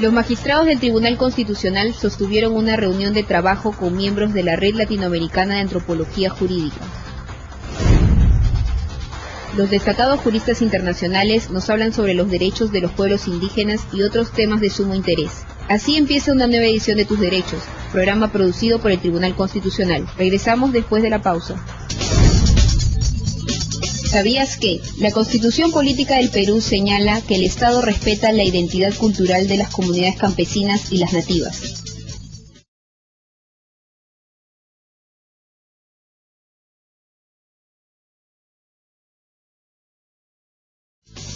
Los magistrados del Tribunal Constitucional sostuvieron una reunión de trabajo con miembros de la Red Latinoamericana de Antropología Jurídica. Los destacados juristas internacionales nos hablan sobre los derechos de los pueblos indígenas y otros temas de sumo interés. Así empieza una nueva edición de Tus Derechos, programa producido por el Tribunal Constitucional. Regresamos después de la pausa. ¿Sabías que? La Constitución Política del Perú señala que el Estado respeta la identidad cultural de las comunidades campesinas y las nativas.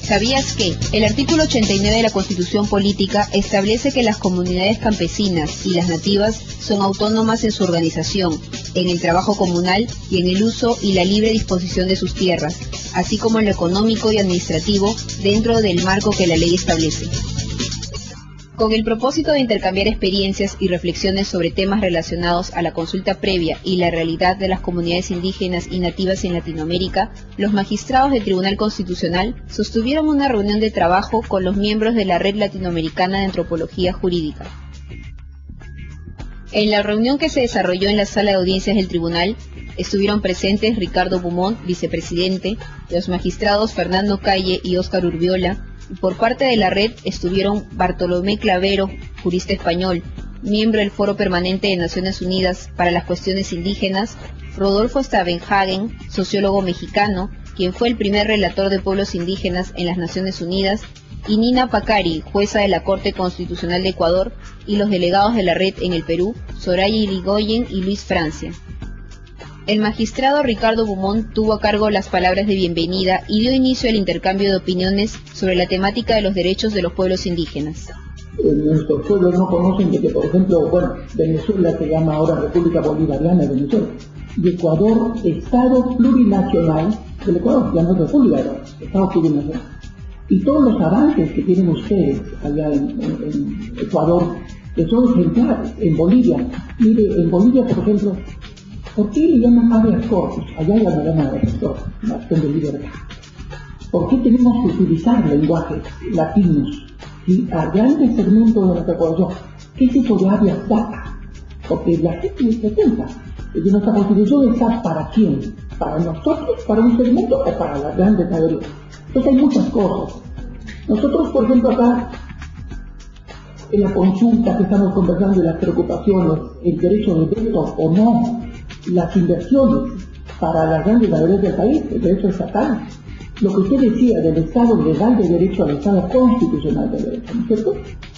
¿Sabías que? El artículo 89 de la Constitución Política establece que las comunidades campesinas y las nativas son autónomas en su organización, en el trabajo comunal y en el uso y la libre disposición de sus tierras, así como en lo económico y administrativo dentro del marco que la ley establece. Con el propósito de intercambiar experiencias y reflexiones sobre temas relacionados a la consulta previa y la realidad de las comunidades indígenas y nativas en Latinoamérica, los magistrados del Tribunal Constitucional sostuvieron una reunión de trabajo con los miembros de la Red Latinoamericana de Antropología Jurídica. En la reunión que se desarrolló en la sala de audiencias del tribunal, estuvieron presentes Ricardo Beaumont, vicepresidente, los magistrados Fernando Calle y Óscar Urbiola, y por parte de la red estuvieron Bartolomé Clavero, jurista español, miembro del Foro Permanente de Naciones Unidas para las Cuestiones Indígenas, Rodolfo Stavenhagen, sociólogo mexicano, quien fue el primer relator de pueblos indígenas en las Naciones Unidas, y Nina Pacari, jueza de la Corte Constitucional de Ecuador, y los delegados de la red en el Perú, Soraya Irigoyen y Luis Francia. El magistrado Ricardo Beaumont tuvo a cargo las palabras de bienvenida y dio inicio al intercambio de opiniones sobre la temática de los derechos de los pueblos indígenas. Nuestros pueblos no conocen de que, por ejemplo, Venezuela se llama ahora República Bolivariana de Venezuela, y Ecuador, Estado plurinacional del Ecuador, ya no es República, Estado plurinacional. Y todos los avances que tienen ustedes allá en Ecuador, que son ejemplares, en Bolivia. Mire, en Bolivia, por ejemplo, ¿por qué le llaman habeas corpus? Allá llamarán habeas corpus, la acción de libertad. ¿Por qué tenemos que utilizar lenguajes latinos? Si allá en el segmento de nuestra población, ¿qué es eso de habeas data? Porque la gente se pregunta, que nuestra Constitución está ¿para quién? ¿Para nosotros, para un segmento o para la gran mayoría? Entonces hay muchas cosas. Nosotros, por ejemplo, acá, en la consulta que estamos conversando de las preocupaciones, el derecho de veto o no, las inversiones para las grandes mayorías del país, el derecho estatal, lo que usted decía del Estado legal de derecho al Estado constitucional de derecho, ¿no es cierto?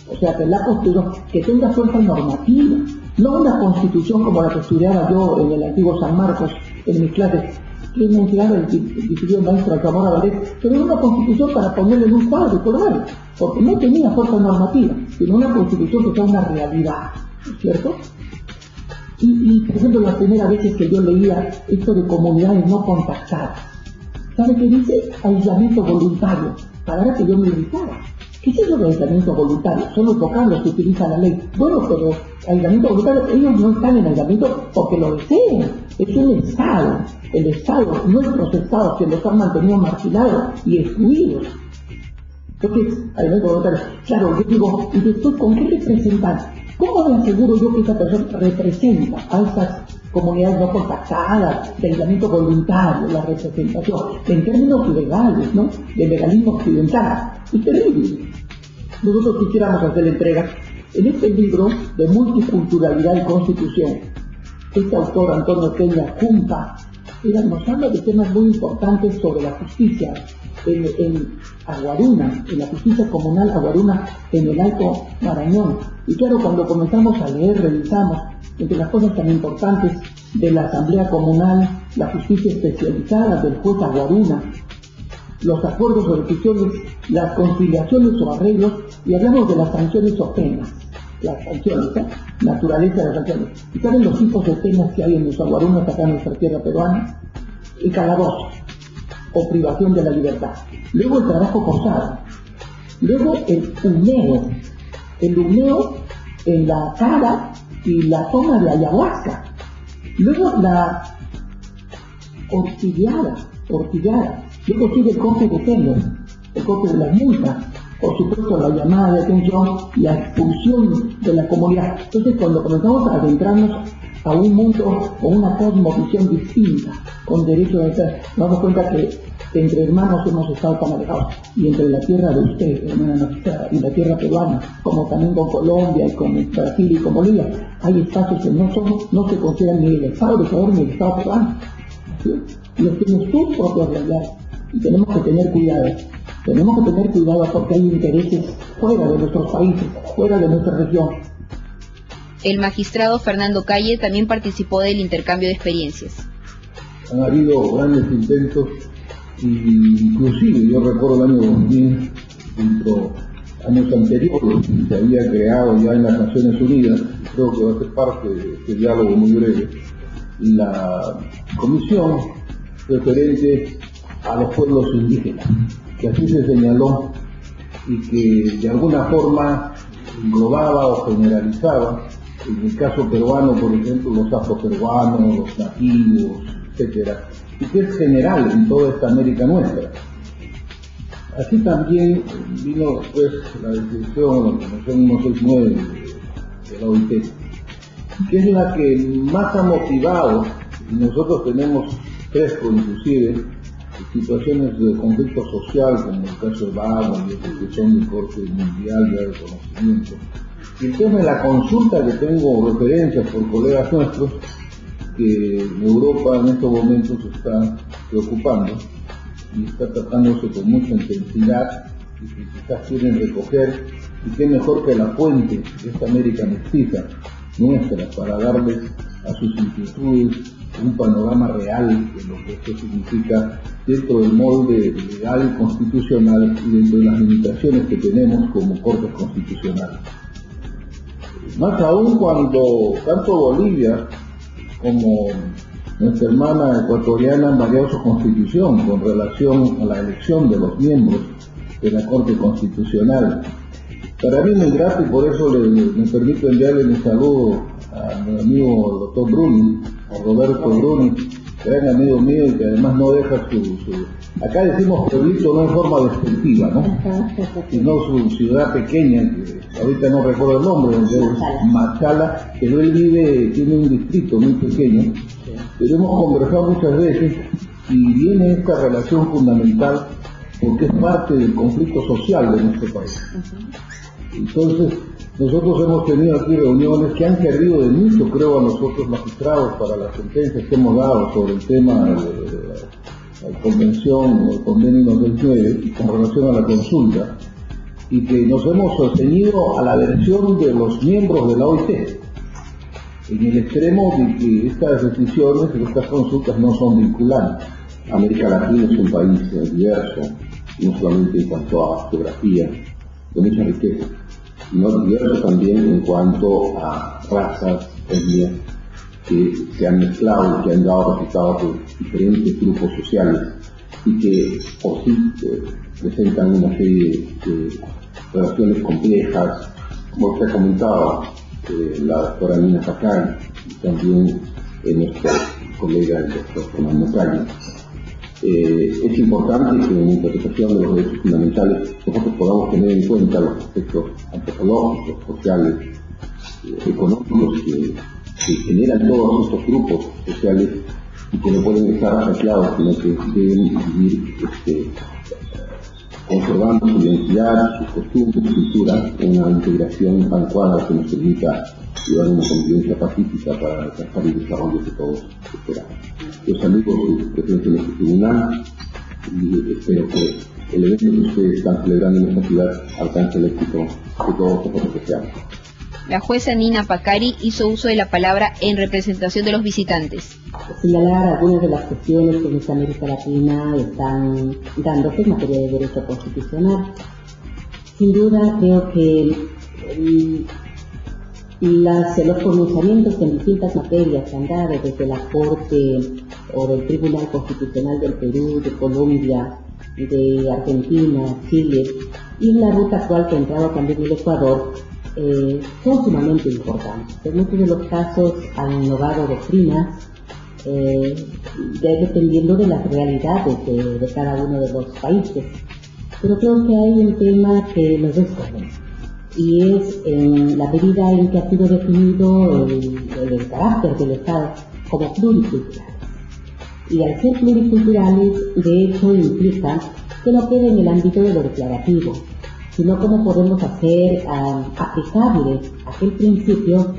O sea, que la Constitución, que tenga fuerza normativa, no una Constitución como la que estudiaba yo en el antiguo San Marcos, en mis clases, que me enseñaba el discípulo maestro Zamora Valdés, pero una Constitución para ponerle en un cuadro y colgar, porque no tenía fuerza normativa, sino una Constitución que sea una realidad, ¿no es cierto? Y, por ejemplo, las primeras veces que yo leía esto de comunidades no contactadas, ¿sabe qué dice? Aislamiento voluntario. Palabra que yo me irritaba. ¿Qué es eso de aislamiento voluntario? Son los vocablos que utiliza la ley. Bueno, pero aislamiento voluntario, ellos no están en aislamiento porque lo desean. Es un Estado. El Estado, nuestros Estados que los han mantenido marginados y excluidos. Entonces, aislamiento voluntario. Claro, yo digo, ¿y después con qué representan? ¿Cómo me aseguro yo que esa persona representa a estas comunidades no contactadas, de aislamiento voluntario, la representación, en términos legales, ¿no? De legalismo occidental? Es terrible. Nosotros quisiéramos hacer entrega. En este libro de Multiculturalidad y Constitución, este autor, Antonio Peña Junta, nos habla de temas muy importantes sobre la justicia en Aguaruna, en la justicia comunal Aguaruna, en el Alto Marañón. Y claro, cuando comenzamos a leer, revisamos, entre las cosas tan importantes de la Asamblea Comunal, la justicia especializada del juez Aguaruna, los acuerdos o decisiones, las conciliaciones o arreglos, y hablamos de las sanciones o penas, las sanciones, naturaleza de las sanciones. ¿Y saben los tipos de penas que hay en los Aguarunas acá en nuestra tierra peruana? El calabozo, o privación de la libertad. Luego el trabajo forzado. Luego el humeo en la cara y la toma de ayahuasca. Luego la ortigueada. Luego sigue el corte de pelo, el corte de las multas, por supuesto la llamada de atención, la expulsión de la comunidad. Entonces cuando comenzamos a adentrarnos a un mundo con una cosmovisión distinta, con derecho a estar, nos damos cuenta que entre hermanos hemos estado tan alejados, y entre la tierra de usted, hermana nuestra, y la tierra peruana, como también con Colombia y con Brasil y con Bolivia, hay espacios que no se consideran ni el Estado de Ecuador ni el Estado peruano, ¿sí? Los tienen sus propias realidades, y tenemos que tener cuidado porque hay intereses fuera de nuestros países, fuera de nuestra región. El magistrado Fernando Calle también participó del intercambio de experiencias. Han habido grandes intentos, inclusive yo recuerdo el año 2000, años anteriores, se había creado ya en las Naciones Unidas, creo que va a ser parte de este diálogo muy breve, la comisión referente a los pueblos indígenas, que así se señaló y que de alguna forma englobaba o generalizaba, en el caso peruano, por ejemplo, los afroperuanos, los nativos, etcétera, y que es general en toda esta América nuestra. Así también vino después la decisión, la Convención 169 de la OIT, que es la que más ha motivado, y nosotros tenemos fresco inclusive, situaciones de conflicto social, como el caso de Bago y otros que son de corte mundial de reconocimiento. Y el tema de la consulta, que tengo referencias por colegas nuestros, que Europa en estos momentos está preocupando y está tratándose con mucha intensidad y que quizás quieren recoger, y qué mejor que la fuente de esta América mestiza nuestra para darles a sus inquietudes un panorama real de lo que esto significa dentro del molde legal constitucional y dentro de las limitaciones que tenemos como cortes constitucionales. Más aún cuando tanto Bolivia como nuestra hermana ecuatoriana han variado su constitución con relación a la elección de los miembros de la Corte Constitucional. Para mí es muy grato, y por eso me permito enviarle mi saludo a mi amigo el doctor Bruni, a Roberto Bruni, gran amigo mío y que además no deja acá decimos pueblito no en forma despectiva, ¿no? Sino su ciudad pequeña, que ahorita no recuerdo el nombre, Machala, pero él tiene un distrito muy pequeño, pero hemos conversado muchas veces y viene esta relación fundamental porque es parte del conflicto social de nuestro país. Entonces, nosotros hemos tenido aquí reuniones que han servido de mucho, creo, a nosotros magistrados para las sentencias que hemos dado sobre el tema de la convención o el convenio 99 con relación a la consulta, y que nos hemos ceñido a la versión de los miembros de la OIT, en el extremo de que estas decisiones, estas consultas no son vinculantes. América Latina es un país diverso, no solamente en cuanto a geografía, de mucha riqueza, sino diverso también en cuanto a razas, etnias, que se han mezclado y que han dado resultados de diferentes grupos sociales y que por sí presentan una serie de relaciones complejas, como se ha comentado la doctora Nina Pacari y también nuestro colega el doctor Fernando Calle. Es importante que en la interpretación de los derechos fundamentales nosotros podamos tener en cuenta los aspectos antropológicos, sociales, económicos que generan todos estos grupos sociales y que no pueden estar arreglados, sino que deben vivir conservando su identidad, sus costumbres, su cultura, en una integración adecuada que nos permita llevar una convivencia pacífica para alcanzar el desarrollo que todos esperamos. Yo saludo su presencia en este tribunal y espero que el evento que ustedes están celebrando en esta ciudad alcance el éxito que todos nosotros deseamos. La jueza Nina Pacari hizo uso de la palabra en representación de los visitantes. Señalar algunas de las cuestiones que en esta América Latina están dándose en materia de derecho constitucional. Sin duda creo que los pronunciamientos en distintas materias que han dado desde la Corte o del Tribunal Constitucional del Perú, de Colombia, de Argentina, Chile y en la ruta actual que ha entrado también el Ecuador, son sumamente importantes. En muchos de los casos han innovado doctrinas dependiendo de las realidades de cada uno de los países. pero creo que hay un tema que nos desconoce, y es en la medida en que ha sido definido el carácter del Estado como pluricultural. Y al ser pluriculturales, de hecho, implica que no quede en el ámbito de lo declarativo, sino cómo podemos hacer aplicable aquel principio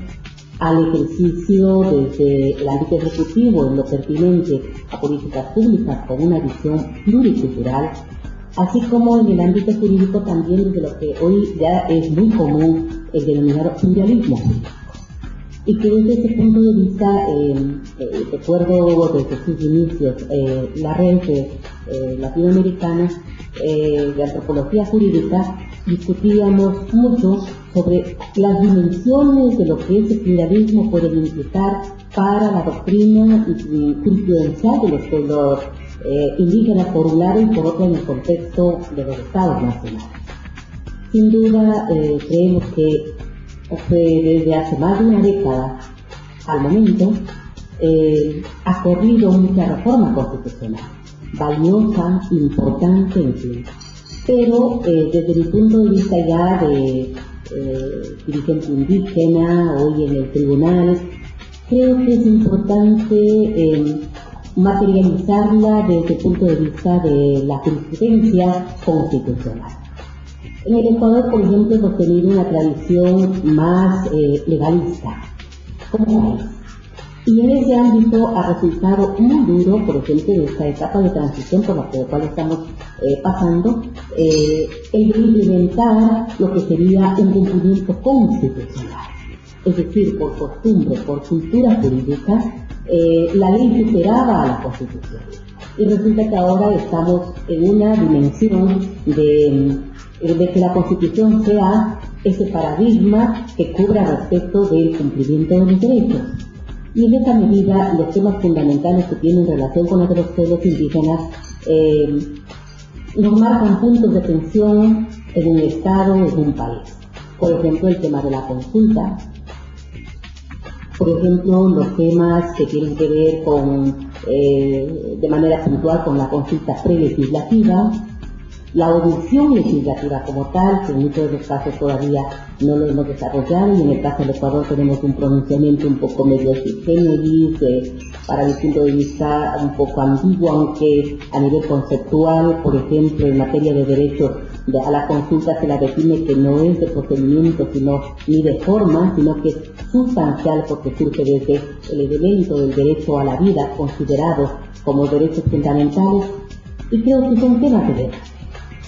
al ejercicio desde el ámbito ejecutivo en lo pertinente a políticas públicas con una visión pluricultural, así como en el ámbito jurídico también desde lo que hoy ya es muy común el denominado pluralismo jurídico. Y que desde ese punto de vista, recuerdo desde sus inicios, la red latinoamericana de antropología jurídica, discutíamos mucho sobre las dimensiones de lo que ese pluralismo puede implicar para la doctrina jurisprudencial de los pueblos indígenas por un lado y por otro en el contexto de los estados nacionales. Sin duda, creemos que desde hace más de una década al momento ha corrido mucha reforma constitucional, valiosa, importante, en fin. Pero desde mi punto de vista ya de dirigente indígena, hoy en el tribunal, creo que es importante materializarla desde el punto de vista de la jurisprudencia constitucional. En el Ecuador, por ejemplo, hemos tenido una tradición más legalista como país. Y en ese ámbito ha resultado muy duro, por ejemplo, en esta etapa de transición por la cual estamos pasando, el de implementar lo que sería un cumplimiento constitucional. Es decir, por costumbre, por cultura jurídica, la ley superaba a la Constitución. Y resulta que ahora estamos en una dimensión de que la Constitución sea ese paradigma que cubra respecto del cumplimiento de los derechos. Y en esa medida, los temas fundamentales que tienen relación con los de los pueblos indígenas nos marcan puntos de tensión en un Estado, en un país. Por ejemplo, el tema de la consulta. Por ejemplo, los temas que tienen que ver con, de manera puntual con la consulta prelegislativa, la audición legislativa como tal, que en muchos de los casos todavía no lo hemos desarrollado, y en el caso del Ecuador tenemos un pronunciamiento un poco medio sui generis, para mi punto de vista un poco ambiguo, aunque a nivel conceptual, por ejemplo, en materia de derechos a la consulta se la define que no es de procedimiento ni de forma, sino que es sustancial porque surge desde el elemento del derecho a la vida considerado como derechos fundamentales, y creo que son temas de debate.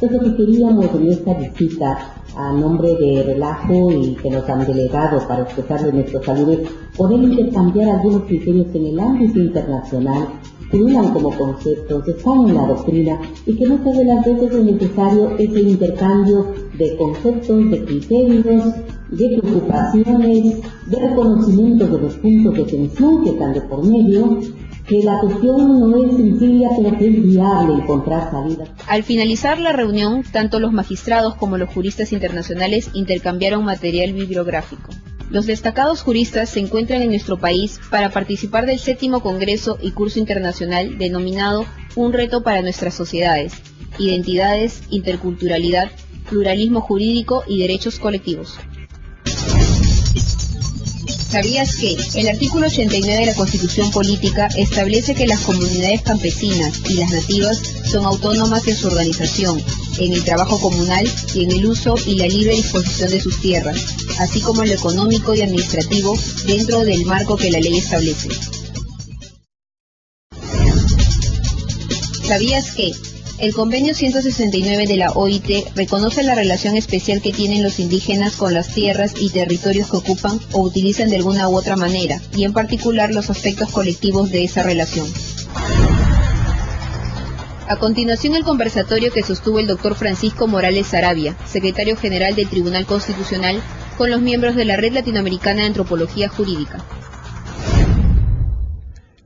Entonces, lo que queríamos en esta visita a nombre de Relajo y que nos han delegado para expresarle nuestros saludos, poder intercambiar algunos criterios que en el ámbito internacional figuran como conceptos, están en la doctrina, y que muchas de las veces es necesario ese intercambio de conceptos, de criterios, de preocupaciones, de reconocimiento de los puntos de tensión que están de por medio, que la cuestión no es sencilla, pero que es viable encontrar salidas. Al finalizar la reunión, tanto los magistrados como los juristas internacionales intercambiaron material bibliográfico. Los destacados juristas se encuentran en nuestro país para participar del 7º Congreso y Curso Internacional denominado Un reto para nuestras sociedades, identidades, interculturalidad, pluralismo jurídico y derechos colectivos. ¿Sabías que el artículo 89 de la Constitución Política establece que las comunidades campesinas y las nativas son autónomas en su organización, en el trabajo comunal y en el uso y la libre disposición de sus tierras, así como en lo económico y administrativo dentro del marco que la ley establece? ¿Sabías que el Convenio 169 de la OIT reconoce la relación especial que tienen los indígenas con las tierras y territorios que ocupan o utilizan de alguna u otra manera, y en particular los aspectos colectivos de esa relación? A continuación, el conversatorio que sostuvo el doctor Francisco Morales Saravia, secretario general del Tribunal Constitucional, con los miembros de la Red Latinoamericana de Antropología Jurídica.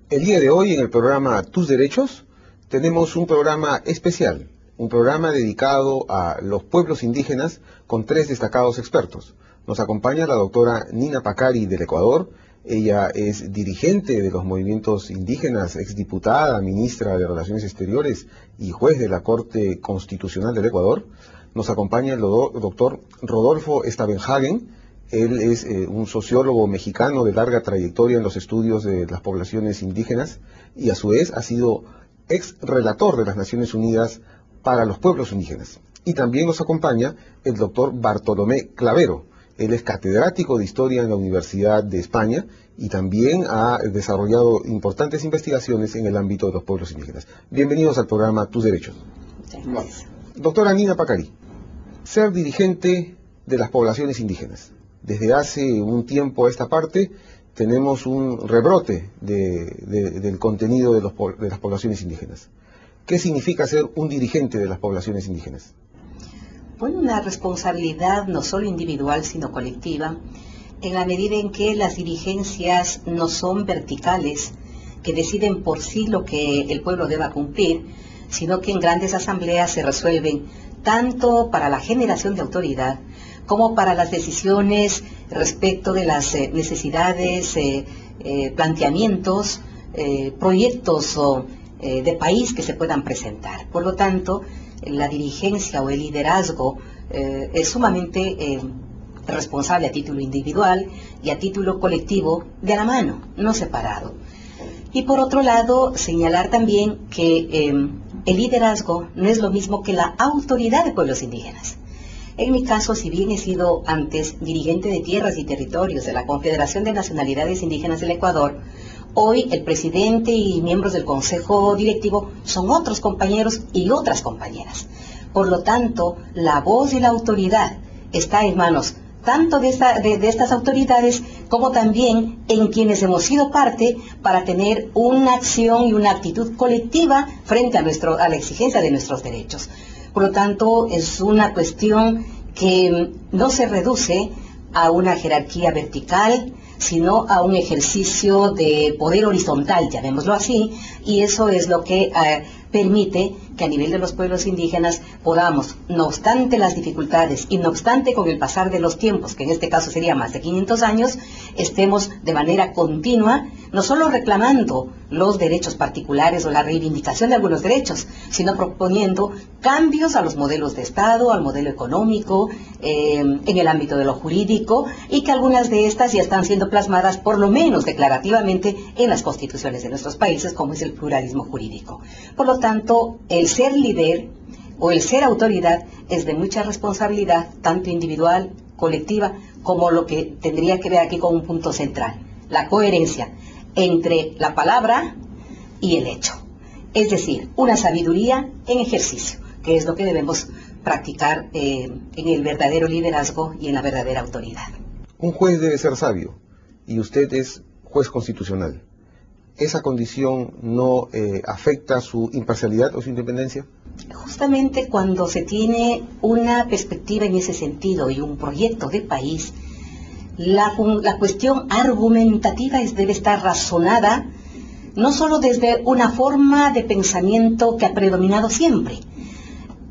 El día de hoy, en el programa Tus Derechos, tenemos un programa especial, un programa dedicado a los pueblos indígenas con 3 destacados expertos. Nos acompaña la doctora Nina Pacari del Ecuador, Ella es dirigente de los movimientos indígenas, exdiputada, ministra de Relaciones Exteriores y juez de la Corte Constitucional del Ecuador. Nos acompaña el doctor Rodolfo Stavenhagen. Él es un sociólogo mexicano de larga trayectoria en los estudios de las poblaciones indígenas y a su vez ha sido ex relator de las Naciones Unidas para los pueblos indígenas. Y también nos acompaña el doctor Bartolomé Clavero. Él es catedrático de Historia en la Universidad de España y también ha desarrollado importantes investigaciones en el ámbito de los pueblos indígenas. Bienvenidos al programa Tus Derechos. Gracias. Doctora Nina Pacari, ser dirigente de las poblaciones indígenas. Desde hace un tiempo a esta parte tenemos un rebrote del contenido de las poblaciones indígenas. ¿Qué significa ser un dirigente de las poblaciones indígenas? Bueno, una responsabilidad no solo individual, sino colectiva, en la medida en que las dirigencias no son verticales, que deciden por sí lo que el pueblo deba cumplir, sino que en grandes asambleas se resuelven tanto para la generación de autoridad como para las decisiones respecto de las necesidades, planteamientos, proyectos de país que se puedan presentar. Por lo tanto, la dirigencia o el liderazgo es sumamente responsable a título individual y a título colectivo de la mano, no separado. Y por otro lado, señalar también que el liderazgo no es lo mismo que la autoridad de pueblos indígenas. En mi caso, si bien he sido antes dirigente de tierras y territorios de la Confederación de Nacionalidades Indígenas del Ecuador, hoy el presidente y miembros del Consejo Directivo son otros compañeros y otras compañeras. Por lo tanto, la voz y la autoridad está en manos tanto de estas autoridades como también en quienes hemos sido parte para tener una acción y una actitud colectiva frente a la exigencia de nuestros derechos. Por lo tanto, es una cuestión que no se reduce a una jerarquía vertical, sino a un ejercicio de poder horizontal, llamémoslo así, y eso es lo que permite que a nivel de los pueblos indígenas podamos, no obstante las dificultades y no obstante con el pasar de los tiempos, que en este caso sería más de 500 años, estemos de manera continua, no solo reclamando los derechos particulares o la reivindicación de algunos derechos, sino proponiendo cambios a los modelos de Estado, al modelo económico, en el ámbito de lo jurídico, y que algunas de estas ya están siendo plasmadas, por lo menos declarativamente, en las constituciones de nuestros países, como es el pluralismo jurídico. Por lo tanto, el ser líder o el ser autoridad es de mucha responsabilidad, tanto individual, colectiva, como lo que tendría que ver aquí como un punto central, la coherencia entre la palabra y el hecho. Es decir, una sabiduría en ejercicio, que es lo que debemos practicar en el verdadero liderazgo y en la verdadera autoridad. Un juez debe ser sabio, y usted es juez constitucional. ¿Esa condición no afecta su imparcialidad o su independencia? Justamente cuando se tiene una perspectiva en ese sentido y un proyecto de país, la cuestión argumentativa debe estar razonada no solo desde una forma de pensamiento que ha predominado siempre.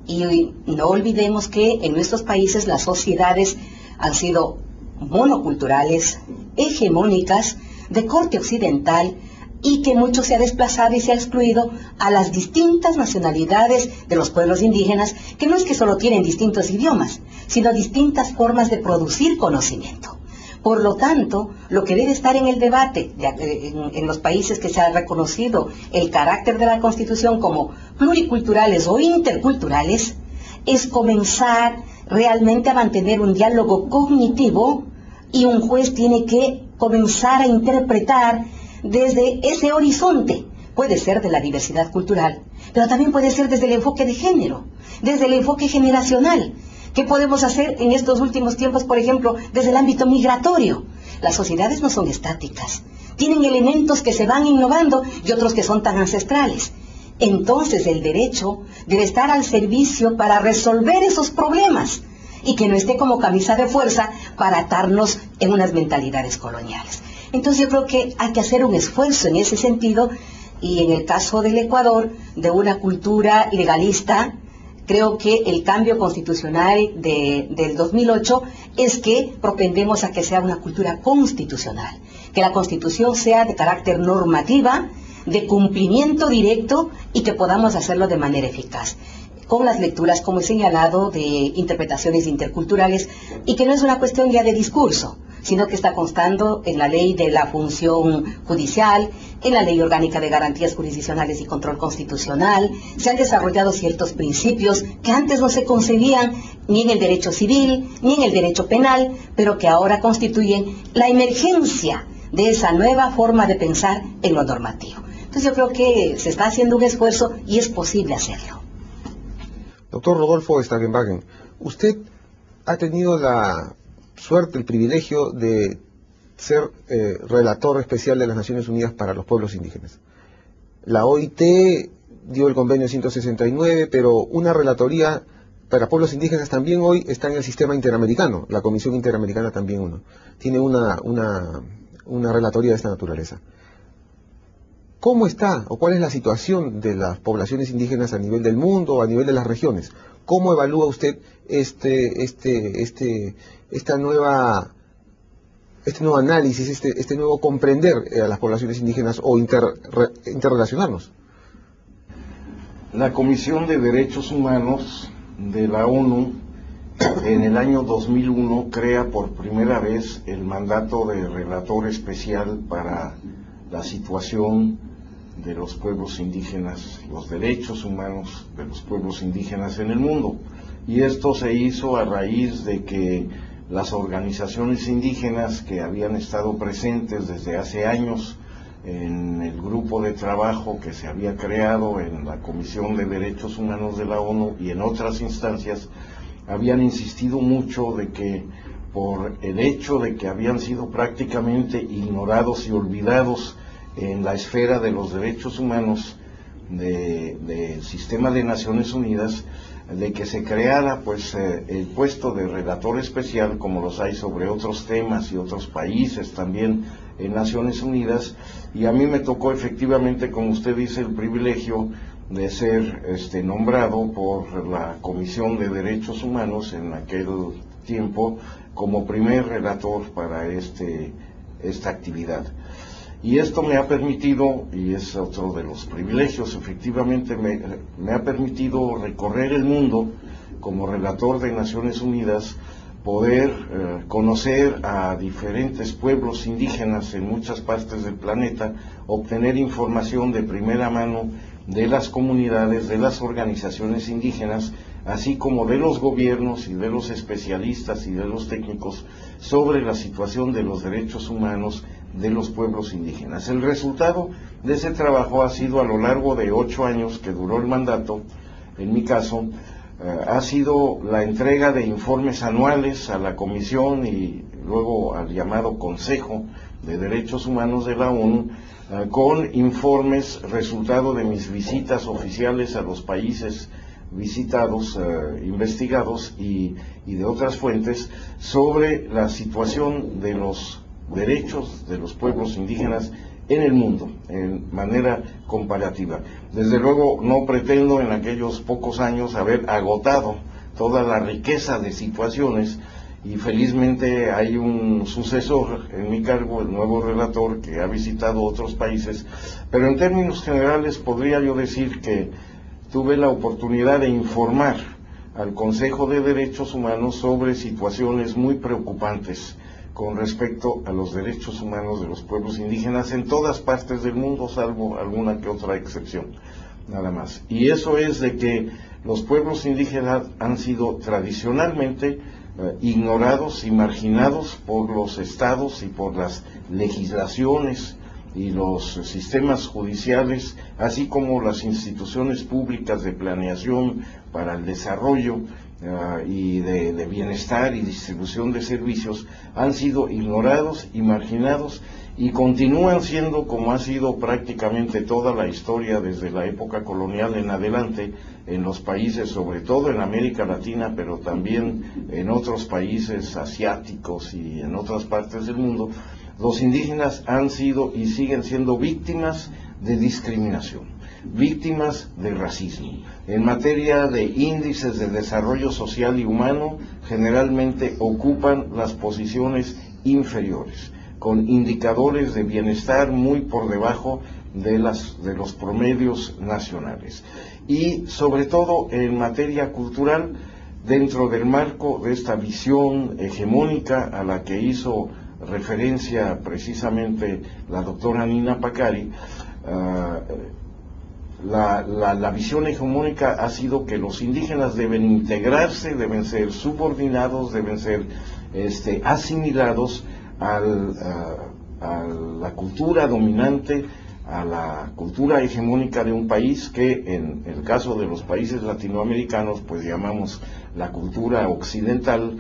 Y no olvidemos que en nuestros países las sociedades han sido monoculturales, hegemónicas, de corte occidental, y que mucho se ha desplazado y se ha excluido a las distintas nacionalidades de los pueblos indígenas, que no es que solo tienen distintos idiomas, sino distintas formas de producir conocimiento. Por lo tanto, lo que debe estar en el debate en los países que se ha reconocido el carácter de la Constitución como pluriculturales o interculturales, es comenzar realmente a mantener un diálogo cognitivo, y un juez tiene que comenzar a interpretar desde ese horizonte. Puede ser de la diversidad cultural, pero también puede ser desde el enfoque de género, desde el enfoque generacional. ¿Qué podemos hacer en estos últimos tiempos, por ejemplo, desde el ámbito migratorio? Las sociedades no son estáticas, tienen elementos que se van innovando y otros que son tan ancestrales. Entonces el derecho debe estar al servicio para resolver esos problemas y que no esté como camisa de fuerza para atarnos en unas mentalidades coloniales. Entonces yo creo que hay que hacer un esfuerzo en ese sentido, y en el caso del Ecuador, de una cultura legalista Creo que el cambio constitucional del 2008 es que propendemos a que sea una cultura constitucional, que la Constitución sea de carácter normativa, de cumplimiento directo y que podamos hacerlo de manera eficaz, con las lecturas, como he señalado, de interpretaciones interculturales, y que no es una cuestión ya de discurso, sino que está constando en la ley de la función judicial, en la ley orgánica de garantías jurisdiccionales y control constitucional. Se han desarrollado ciertos principios que antes no se concebían ni en el derecho civil, ni en el derecho penal, pero que ahora constituyen la emergencia de esa nueva forma de pensar en lo normativo. Entonces yo creo que se está haciendo un esfuerzo y es posible hacerlo. Doctor Rodolfo Stagenbagen, usted ha tenido la suerte, el privilegio de ser relator especial de las Naciones Unidas para los pueblos indígenas. La OIT dio el convenio 169, pero una relatoría para pueblos indígenas también hoy está en el sistema interamericano. La Comisión Interamericana también tiene una relatoría de esta naturaleza. ¿Cómo está o cuál es la situación de las poblaciones indígenas a nivel del mundo o a nivel de las regiones? ¿Cómo evalúa usted este nuevo análisis, este nuevo comprender a las poblaciones indígenas o interrelacionarnos? La Comisión de Derechos Humanos de la ONU en el año 2001 crea por primera vez el mandato de relator especial para la situación de los pueblos indígenas, los derechos humanos de los pueblos indígenas en el mundo. Y esto se hizo a raíz de que las organizaciones indígenas que habían estado presentes desde hace años en el grupo de trabajo que se había creado en la Comisión de Derechos Humanos de la ONU y en otras instancias, habían insistido mucho de que por el hecho de que habían sido prácticamente ignorados y olvidados en la esfera de los derechos humanos del sistema de Naciones Unidas, de que se creara pues el puesto de relator especial, como los hay sobre otros temas y otros países también en Naciones Unidas. Y a mí me tocó efectivamente, como usted dice, el privilegio de ser nombrado por la Comisión de Derechos Humanos en aquel tiempo como primer relator para esta actividad. Y esto me ha permitido, y es otro de los privilegios, efectivamente me ha permitido recorrer el mundo como relator de Naciones Unidas, poder conocer a diferentes pueblos indígenas en muchas partes del planeta, obtener información de primera mano de las comunidades, de las organizaciones indígenas, así como de los gobiernos y de los especialistas y de los técnicos sobre la situación de los derechos humanos de los pueblos indígenas. El resultado de ese trabajo ha sido, a lo largo de 8 años que duró el mandato, en mi caso, ha sido la entrega de informes anuales a la Comisión y luego al llamado Consejo de Derechos Humanos de la ONU, con informes resultado de mis visitas oficiales a los países visitados, investigados y de otras fuentes sobre la situación de los derechos de los pueblos indígenas en el mundo, en manera comparativa. Desde luego no pretendo en aquellos pocos años haber agotado toda la riqueza de situaciones, y felizmente hay un sucesor en mi cargo, el nuevo relator, que ha visitado otros países, pero en términos generales podría yo decir que tuve la oportunidad de informar al Consejo de Derechos Humanos sobre situaciones muy preocupantes con respecto a los derechos humanos de los pueblos indígenas en todas partes del mundo, salvo alguna que otra excepción, nada más. Y eso es de que los pueblos indígenas han sido tradicionalmente ignorados y marginados por los estados y por las legislaciones y los sistemas judiciales, así como las instituciones públicas de planeación para el desarrollo y de bienestar y distribución de servicios, han sido ignorados y marginados, y continúan siendo, como ha sido prácticamente toda la historia desde la época colonial en adelante, en los países, sobre todo en América Latina, pero también en otros países asiáticos y en otras partes del mundo. Los indígenas han sido y siguen siendo víctimas de discriminación. víctimas de racismo. En materia de índices de desarrollo social y humano, generalmente ocupan las posiciones inferiores, con indicadores de bienestar muy por debajo de los promedios nacionales. Y sobre todo en materia cultural, dentro del marco de esta visión hegemónica a la que hizo referencia precisamente la doctora Nina Pacari, la visión hegemónica ha sido que los indígenas deben integrarse, deben ser subordinados, deben ser asimilados a la cultura dominante, a la cultura hegemónica de un país que en el caso de los países latinoamericanos pues llamamos la cultura occidental,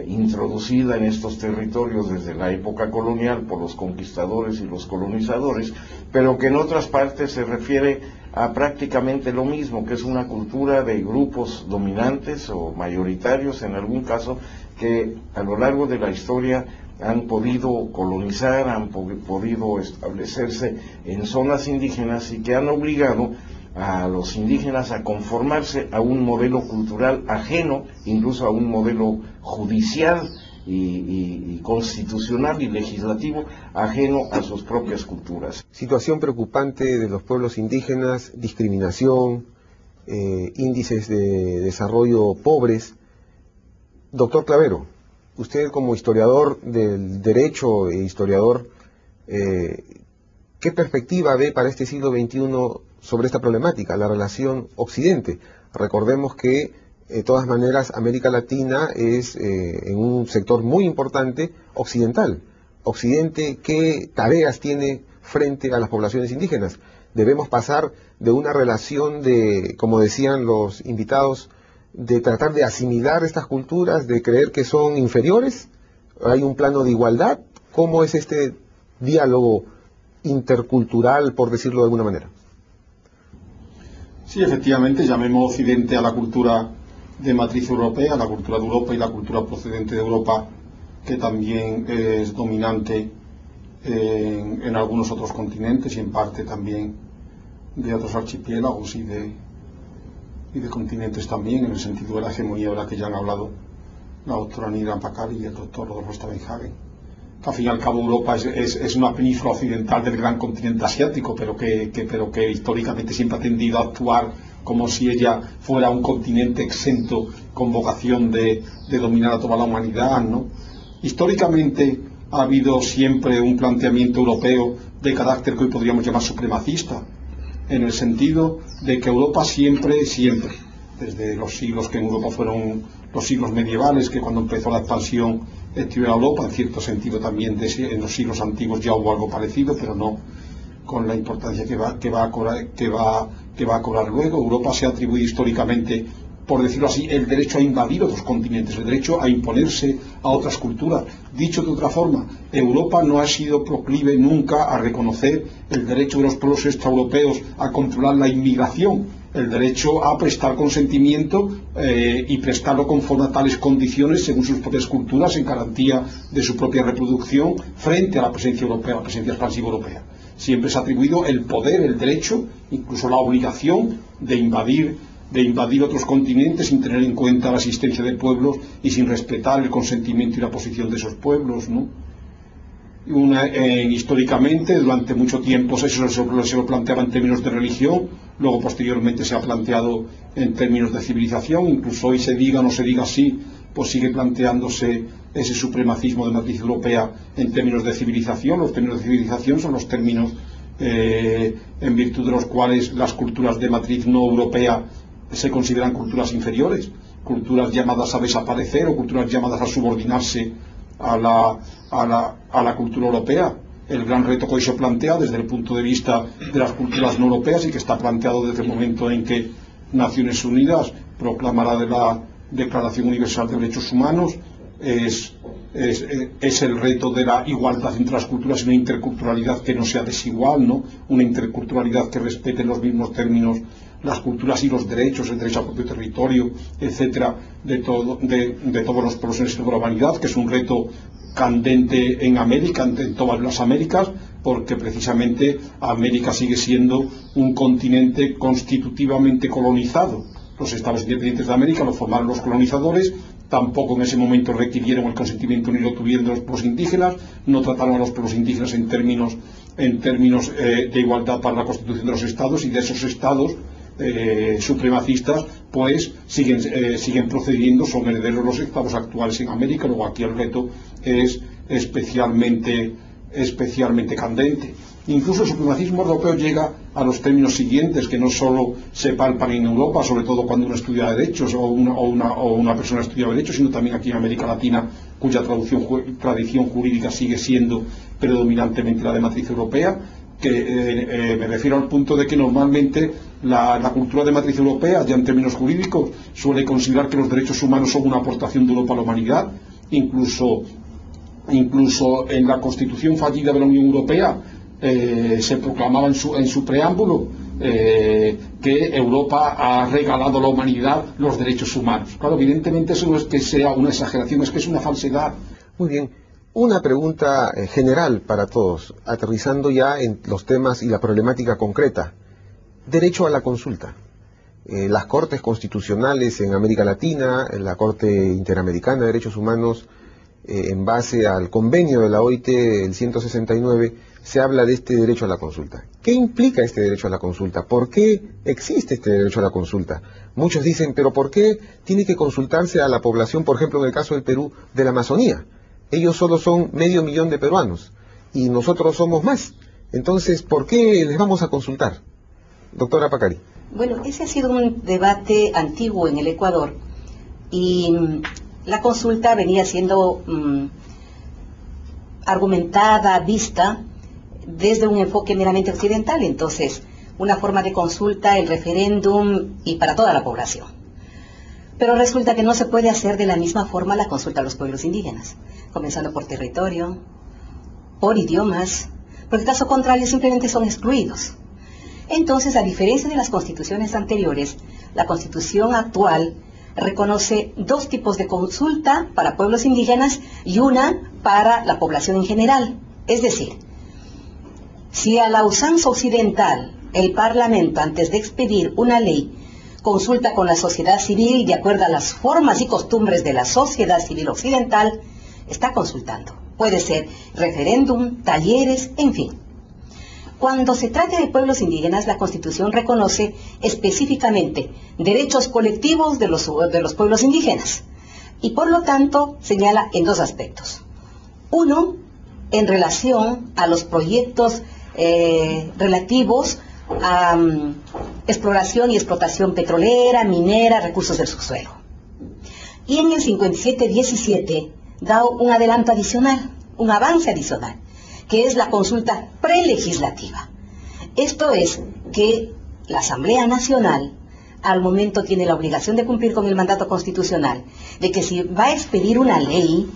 introducida en estos territorios desde la época colonial por los conquistadores y los colonizadores, pero que en otras partes se refiere a prácticamente lo mismo, que es una cultura de grupos dominantes o mayoritarios en algún caso, que a lo largo de la historia han podido colonizar, han podido establecerse en zonas indígenas y que han obligado a los indígenas a conformarse a un modelo cultural ajeno, incluso a un modelo judicial y constitucional y legislativo ajeno a sus propias culturas. Situación preocupante de los pueblos indígenas, discriminación, índices de desarrollo pobres. Doctor Clavero, usted como historiador del derecho e historiador, ¿qué perspectiva ve para este siglo XXI sobre esta problemática, la relación Occidente? Recordemos que, de todas maneras, América Latina es en un sector muy importante occidental. Occidente, ¿qué tareas tiene frente a las poblaciones indígenas? Debemos pasar de una relación de, como decían los invitados, de tratar de asimilar estas culturas, de creer que son inferiores. ¿Hay un plano de igualdad? ¿Cómo es este diálogo intercultural, por decirlo de alguna manera? Sí, efectivamente, llamemos Occidente a la cultura de matriz europea, la cultura de Europa y la cultura procedente de Europa, que también es dominante en algunos otros continentes y en parte también de otros archipiélagos y de continentes también, en el sentido de la hegemonía de la que ya han hablado la doctora Nina Pacari y el doctor Rodolfo Stavenhagen. Al fin y al cabo Europa es una península occidental del gran continente asiático, pero que históricamente siempre ha tendido a actuar como si ella fuera un continente exento con vocación de dominar a toda la humanidad, ¿no? Históricamente ha habido siempre un planteamiento europeo de carácter que hoy podríamos llamar supremacista, en el sentido de que Europa siempre, desde los siglos que en Europa fueron los siglos medievales, que cuando empezó la expansión exterior a Europa, en cierto sentido también en los siglos antiguos ya hubo algo parecido, pero no con la importancia que va a cobrar luego. Europa se ha atribuido históricamente, por decirlo así, el derecho a invadir otros continentes, el derecho a imponerse a otras culturas. Dicho de otra forma, Europa no ha sido proclive nunca a reconocer el derecho de los pueblos extraeuropeos a controlar la inmigración, el derecho a prestar consentimiento y prestarlo conforme a tales condiciones según sus propias culturas, en garantía de su propia reproducción frente a la presencia europea, la presencia expansiva europea. Siempre se ha atribuido el poder, el derecho, incluso la obligación de invadir otros continentes sin tener en cuenta la existencia de pueblos y sin respetar el consentimiento y la posición de esos pueblos, ¿no? Históricamente, durante mucho tiempo se lo planteaba en términos de religión, luego posteriormente se ha planteado en términos de civilización, incluso hoy se diga o no se diga así, pues sigue planteándose ese supremacismo de matriz europea en términos de civilización. Los términos de civilización son los términos en virtud de los cuales las culturas de matriz no europea se consideran culturas inferiores, culturas llamadas a desaparecer o culturas llamadas a subordinarse a la cultura europea. El gran reto que hoy se plantea desde el punto de vista de las culturas no europeas y que está planteado desde el momento en que Naciones Unidas proclamará de la Declaración Universal de Derechos Humanos es el reto de la igualdad entre las culturas y una interculturalidad que no sea desigual, ¿no? Una interculturalidad que respete en los mismos términos las culturas y los derechos, el derecho a propio territorio, etcétera, de todos los pueblos en esta humanidad, que es un reto candente en América, en todas las Américas, porque precisamente América sigue siendo un continente constitutivamente colonizado. Los estados independientes de América lo formaron los colonizadores, tampoco en ese momento requirieron el consentimiento ni lo tuvieron de los pueblos indígenas, no trataron a los pueblos indígenas en términos de igualdad para la constitución de los estados, y de esos estados supremacistas pues siguen procediendo, son herederos de los estados actuales en América. Luego aquí el reto es especialmente candente. Incluso el supremacismo europeo llega a los términos siguientes, que no solo se palpan en Europa, sobre todo cuando uno estudia derechos o una persona estudia derechos, sino también aquí en América Latina, cuya tradición jurídica sigue siendo predominantemente la de matriz europea, que me refiero al punto de que normalmente la cultura de matriz europea, ya en términos jurídicos, suele considerar que los derechos humanos son una aportación de Europa a la humanidad. Incluso en la Constitución fallida de la Unión Europea se proclamaba en su preámbulo que Europa ha regalado a la humanidad los derechos humanos. Claro, evidentemente eso no es que sea una exageración, es que es una falsedad. Muy bien. Una pregunta general para todos, aterrizando ya en los temas y la problemática concreta. Derecho a la consulta. Las Cortes Constitucionales en América Latina, la Corte Interamericana de Derechos Humanos, en base al convenio de la OIT, el 169, se habla de este derecho a la consulta. ¿Qué implica este derecho a la consulta? ¿Por qué existe este derecho a la consulta? Muchos dicen, pero ¿por qué tiene que consultarse a la población, por ejemplo, en el caso del Perú, de la Amazonía? Ellos solo son 500.000 de peruanos y nosotros somos más. Entonces, ¿por qué les vamos a consultar? Doctora Pacari. Bueno, ese ha sido un debate antiguo en el Ecuador y la consulta venía siendo argumentada, vista desde un enfoque meramente occidental. Entonces, una forma de consulta, el referéndum y para toda la población. Pero resulta que no se puede hacer de la misma forma la consulta a los pueblos indígenas, comenzando por territorio, por idiomas, porque caso contrario simplemente son excluidos. Entonces, a diferencia de las constituciones anteriores, la constitución actual reconoce dos tipos de consulta para pueblos indígenas y una para la población en general. Es decir, si a la usanza occidental el Parlamento, antes de expedir una ley, consulta con la sociedad civil de acuerdo a las formas y costumbres de la sociedad civil occidental, está consultando. Puede ser referéndum, talleres, en fin. Cuando se trata de pueblos indígenas, la Constitución reconoce específicamente derechos colectivos de los pueblos indígenas y por lo tanto señala en dos aspectos. Uno, en relación a los proyectos relativos a exploración y explotación petrolera, minera, recursos del subsuelo. Y en el 5717 da un adelanto adicional, un avance adicional, que es la consulta prelegislativa. Esto es que la Asamblea Nacional al momento tiene la obligación de cumplir con el mandato constitucional, de que si va a expedir una ley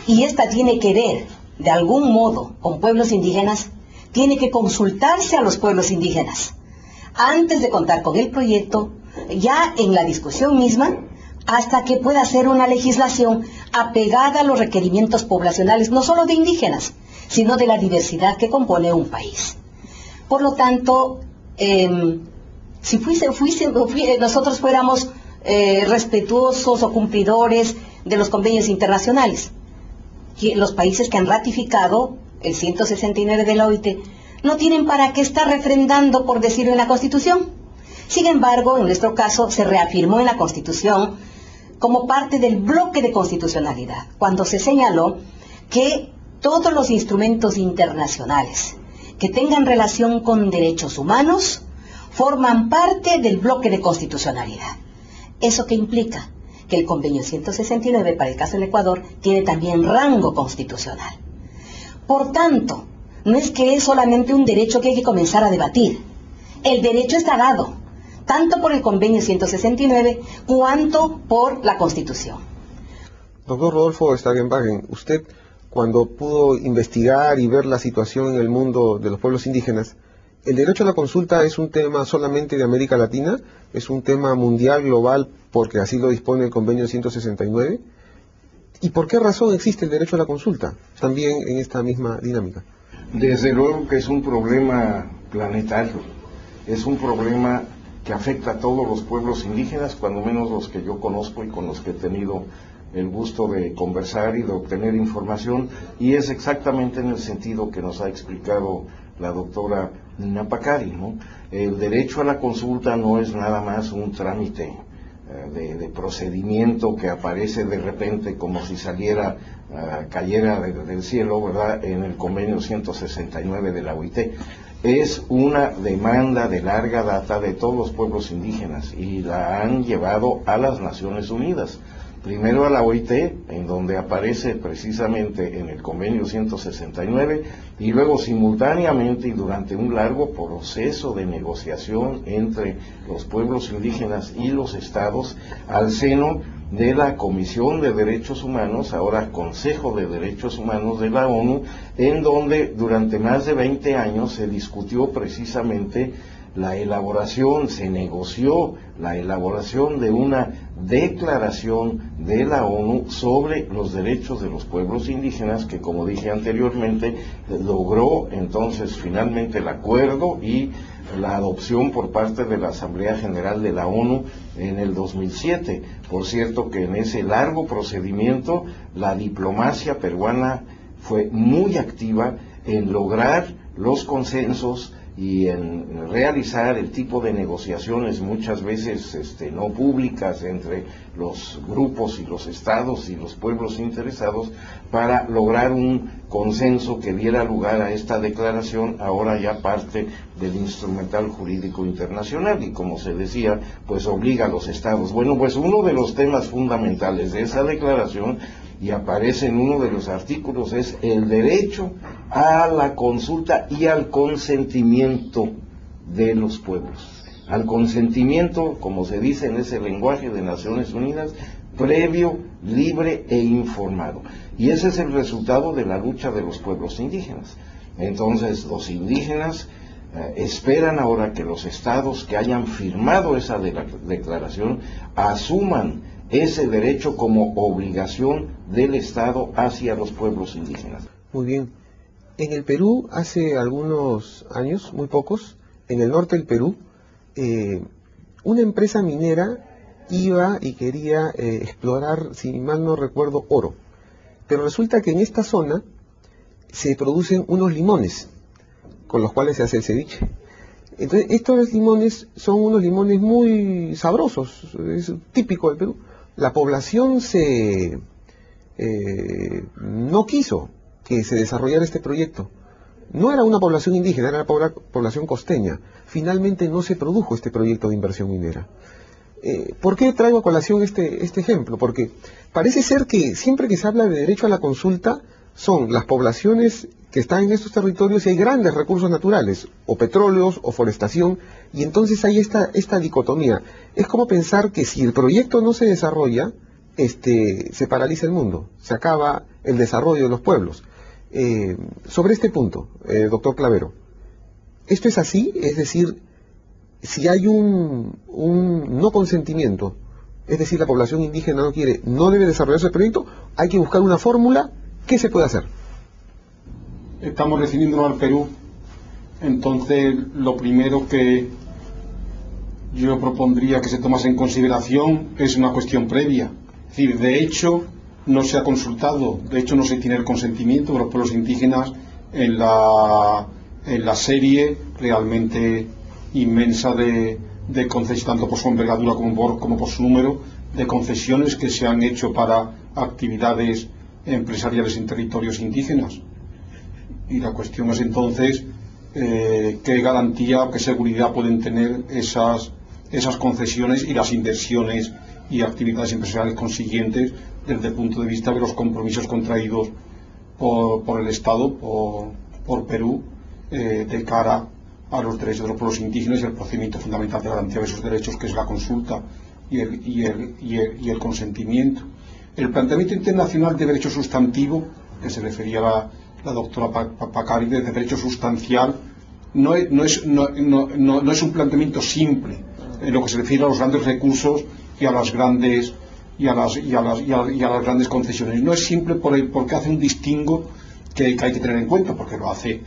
y ésta tiene que ver de algún modo con pueblos indígenas, tiene que consultarse a los pueblos indígenas antes de contar con el proyecto, ya en la discusión misma, hasta que pueda ser una legislación apegada a los requerimientos poblacionales, no solo de indígenas, sino de la diversidad que compone un país. Por lo tanto, si nosotros fuéramos respetuosos o cumplidores de los convenios internacionales, los países que han ratificado el 169 de la OIT no tienen para qué estar refrendando, por decirlo, en la Constitución. Sin embargo, en nuestro caso, se reafirmó en la Constitución como parte del bloque de constitucionalidad, cuando se señaló que todos los instrumentos internacionales que tengan relación con derechos humanos forman parte del bloque de constitucionalidad. ¿Eso qué implica? Que el convenio 169 para el caso del Ecuador tiene también rango constitucional. Por tanto, no es que es solamente un derecho que hay que comenzar a debatir. El derecho está dado, tanto por el convenio 169 cuanto por la Constitución. Doctor Rodolfo Stagenbagen, usted cuando pudo investigar y ver la situación en el mundo de los pueblos indígenas, ¿el derecho a la consulta es un tema solamente de América Latina? ¿Es un tema mundial, global, porque así lo dispone el convenio 169? ¿Y por qué razón existe el derecho a la consulta? También en esta misma dinámica. Desde luego que es un problema planetario, es un problema que afecta a todos los pueblos indígenas, cuando menos los que yo conozco y con los que he tenido el gusto de conversar y de obtener información, y es exactamente en el sentido que nos ha explicado la doctora Nina Pacari, ¿no? El derecho a la consulta no es nada más un trámite de procedimiento que aparece de repente como si cayera del cielo, ¿verdad?, en el convenio 169 de la OIT. Es una demanda de larga data de todos los pueblos indígenas y la han llevado a las Naciones Unidas. Primero a la OIT, en donde aparece precisamente en el convenio 169, y luego simultáneamente y durante un largo proceso de negociación entre los pueblos indígenas y los estados, al seno de la Comisión de Derechos Humanos, ahora Consejo de Derechos Humanos de la ONU, en donde durante más de 20 años se discutió precisamente se negoció la elaboración de una declaración de la ONU sobre los derechos de los pueblos indígenas, que, como dije anteriormente, logró entonces finalmente el acuerdo y la adopción por parte de la Asamblea General de la ONU en el 2007. Por cierto que en ese largo procedimiento la diplomacia peruana fue muy activa en lograr los consensos y en realizar el tipo de negociaciones muchas veces no públicas entre los grupos y los estados y los pueblos interesados para lograr un consenso que diera lugar a esta declaración, ahora ya parte del instrumental jurídico internacional, y como se decía, pues obliga a los estados. Bueno, pues uno de los temas fundamentales de esa declaración, y aparece en uno de los artículos, es el derecho a la consulta y al consentimiento de los pueblos. Al consentimiento, como se dice en ese lenguaje de Naciones Unidas, previo, libre e informado. Y ese es el resultado de la lucha de los pueblos indígenas. Entonces, los indígenas esperan ahora que los estados que hayan firmado esa declaración asuman ese derecho como obligación del Estado hacia los pueblos indígenas. Muy bien. En el Perú, hace algunos años, muy pocos, en el norte del Perú, una empresa minera iba y quería explorar, si mal no recuerdo, oro. Pero resulta que en esta zona se producen unos limones, con los cuales se hace el ceviche. Entonces, estos limones son unos limones muy sabrosos, es típico del Perú. La población no quiso que se desarrollara este proyecto. No era una población indígena, era la población costeña. Finalmente no se produjo este proyecto de inversión minera. ¿Por qué traigo a colación este ejemplo? Porque parece ser que siempre que se habla de derecho a la consulta son las poblaciones que están en estos territorios y hay grandes recursos naturales, o petróleos, o forestación, y entonces hay esta dicotomía. Es como pensar que si el proyecto no se desarrolla, se paraliza el mundo, se acaba el desarrollo de los pueblos. Sobre este punto, doctor Clavero, ¿esto es así? Es decir, si hay un no consentimiento, es decir, la población indígena no quiere, no debe desarrollarse el proyecto, hay que buscar una fórmula. ¿Qué se puede hacer? Estamos refiriéndonos al Perú, entonces lo primero que yo propondría que se tomase en consideración es una cuestión previa. Es decir, de hecho no se ha consultado, de hecho no se tiene el consentimiento de los pueblos indígenas en la serie realmente inmensa de concesiones, tanto por su envergadura como por su número de concesiones que se han hecho para actividades empresariales en territorios indígenas. Y la cuestión es entonces qué garantía o qué seguridad pueden tener esas concesiones y las inversiones y actividades empresariales consiguientes desde el punto de vista de los compromisos contraídos por el Estado, por Perú, de cara a los derechos de los pueblos indígenas y el procedimiento fundamental de garantía de esos derechos, que es la consulta y el consentimiento. El planteamiento internacional de derecho sustantivo, que se refería a la doctora Pacari, de derecho sustancial, no es un planteamiento simple en lo que se refiere a los grandes recursos y a las grandes y a las grandes concesiones. No es simple porque hace un distingo que hay que tener en cuenta, porque lo hace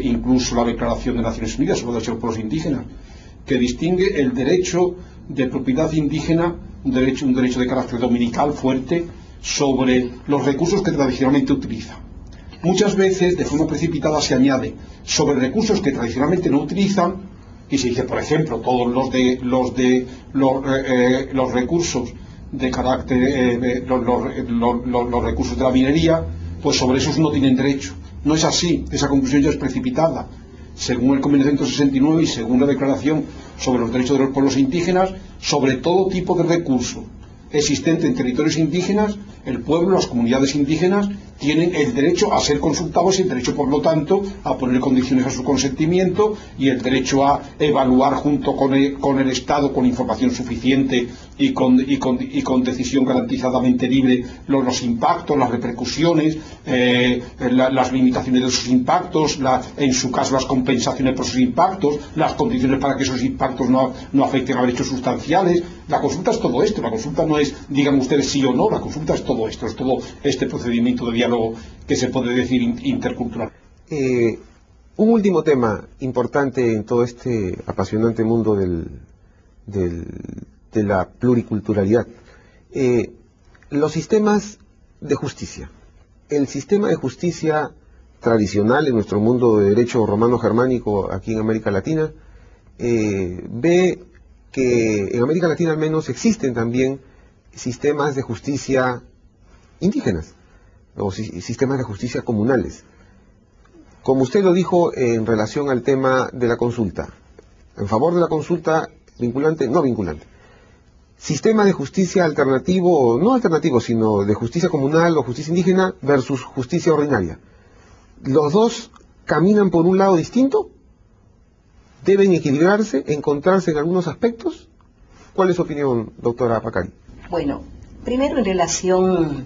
incluso la Declaración de Naciones Unidas sobre los derechos de los pueblos indígenas, que distingue el derecho de propiedad indígena, un derecho de carácter dominical fuerte, sobre los recursos que tradicionalmente utiliza. Muchas veces, de forma precipitada, se añade sobre recursos que tradicionalmente no utilizan, y se dice, por ejemplo, todos los recursos de carácter, los recursos de la minería, pues sobre esos no tienen derecho. No es así, esa conclusión ya es precipitada. Según el Convenio 169 y según la Declaración sobre los Derechos de los Pueblos Indígenas, sobre todo tipo de recurso existente en territorios indígenas, el pueblo, las comunidades indígenas tienen el derecho a ser consultados y el derecho, por lo tanto, a poner condiciones a su consentimiento y el derecho a evaluar junto con el Estado, con información suficiente y con decisión garantizadamente libre, los impactos, las repercusiones, las limitaciones de esos impactos, en su caso las compensaciones por esos impactos, las condiciones para que esos impactos no afecten a derechos sustanciales. La consulta es todo esto, la consulta no es, digan ustedes sí o no, la consulta es todo esto, es todo este procedimiento de diálogo que se puede decir intercultural. Un último tema importante en todo este apasionante mundo de la pluriculturalidad. Los sistemas de justicia. El sistema de justicia tradicional en nuestro mundo de derecho romano-germánico aquí en América Latina ve que en América Latina al menos existen también sistemas de justicia indígenas o sistemas de justicia comunales. Como usted lo dijo en relación al tema de la consulta, en favor de la consulta vinculante, no vinculante. Sistema de justicia alternativo, no alternativo, sino de justicia comunal o justicia indígena versus justicia ordinaria. ¿Los dos caminan por un lado distinto? ¿Deben equilibrarse, encontrarse en algunos aspectos? ¿Cuál es su opinión, doctora Pacari? Bueno, primero en relación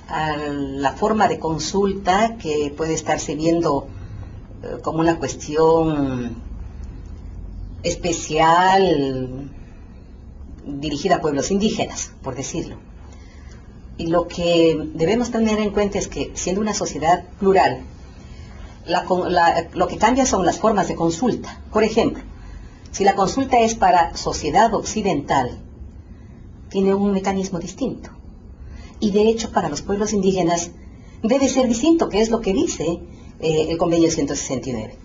a la forma de consulta que puede estarse viendo como una cuestión especial dirigida a pueblos indígenas, por decirlo. Y lo que debemos tener en cuenta es que, siendo una sociedad plural, lo que cambia son las formas de consulta. Por ejemplo, si la consulta es para sociedad occidental, tiene un mecanismo distinto. Y de hecho, para los pueblos indígenas debe ser distinto, que es lo que dice el Convenio 169.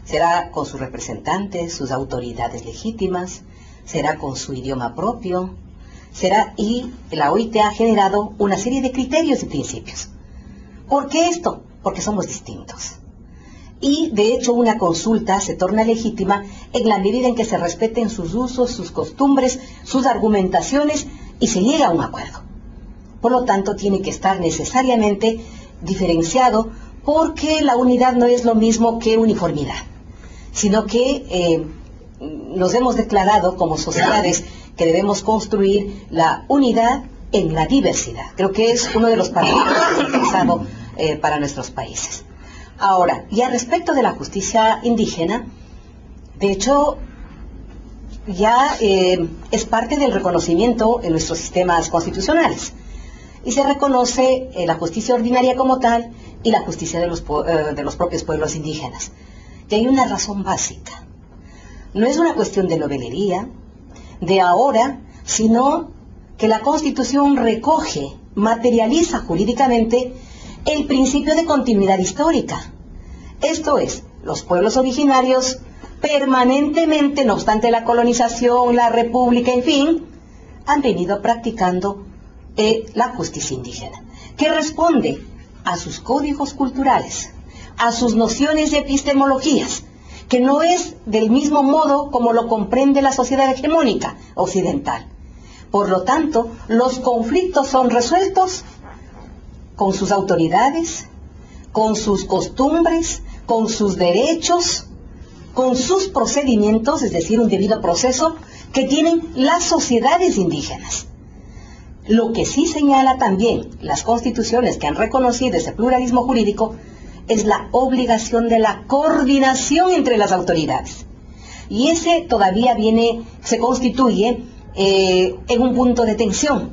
Será con sus representantes, sus autoridades legítimas, será con su idioma propio, y la OIT ha generado una serie de criterios y principios. ¿Por qué esto? Porque somos distintos. Y de hecho una consulta se torna legítima en la medida en que se respeten sus usos, sus costumbres, sus argumentaciones y se llega a un acuerdo. Por lo tanto, tiene que estar necesariamente diferenciado, porque la unidad no es lo mismo que uniformidad, sino que nos hemos declarado como sociedades que debemos construir la unidad en la diversidad. Creo que es uno de los parámetros que hemos pensado para nuestros países. Ahora, ya respecto de la justicia indígena, de hecho, ya es parte del reconocimiento en nuestros sistemas constitucionales. Y se reconoce la justicia ordinaria como tal y la justicia de los propios pueblos indígenas. Y hay una razón básica. No es una cuestión de novelería, de ahora, sino que la Constitución recoge, materializa jurídicamente el principio de continuidad histórica. Esto es, los pueblos originarios permanentemente, no obstante la colonización, la república, en fin, han venido practicando la justicia indígena, que responde a sus códigos culturales, a sus nociones de epistemologías, que no es del mismo modo como lo comprende la sociedad hegemónica occidental. Por lo tanto, los conflictos son resueltos con sus autoridades, con sus costumbres, con sus derechos, con sus procedimientos, es decir, un debido proceso que tienen las sociedades indígenas. Lo que sí señala también las constituciones que han reconocido ese pluralismo jurídico es la obligación de la coordinación entre las autoridades. Y ese todavía se constituye en un punto de tensión,